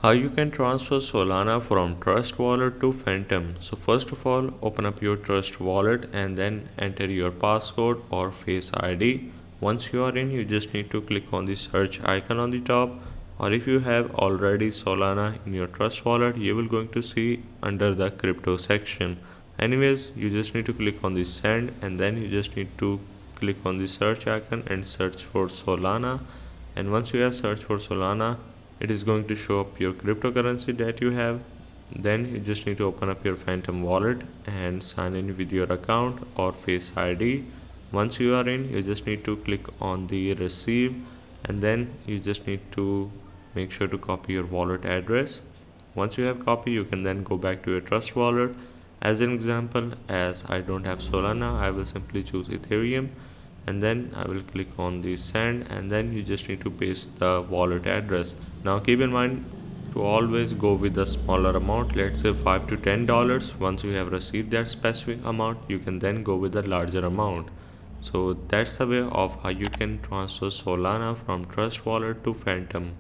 How you can transfer Solana from Trust Wallet to Phantom. So first of all, open up your Trust Wallet and then enter your passcode or Face ID. Once you are in, you just need to click on the search icon on the top, or if you have already Solana in your Trust Wallet, you will going to see under the crypto section. Anyways, you just need to click on the send and then you just need to click on the search icon and search for Solana. And once you have searched for Solana, it is going to show up your cryptocurrency that you have. Then you just need to open up your Phantom wallet and sign in with your account or Face ID. Once you are in, you just need to click on the receive and then you just need to make sure to copy your wallet address. Once you have copy, you can then go back to your Trust wallet. As an example, as I don't have Solana, I will simply choose Ethereum and then I will click on the send and then you just need to paste the wallet address. Now keep in mind to always go with the smaller amount, let's say $5 to $10. Once you have received that specific amount, you can then go with the larger amount. So that's the way of how you can transfer Solana from Trust wallet to Phantom.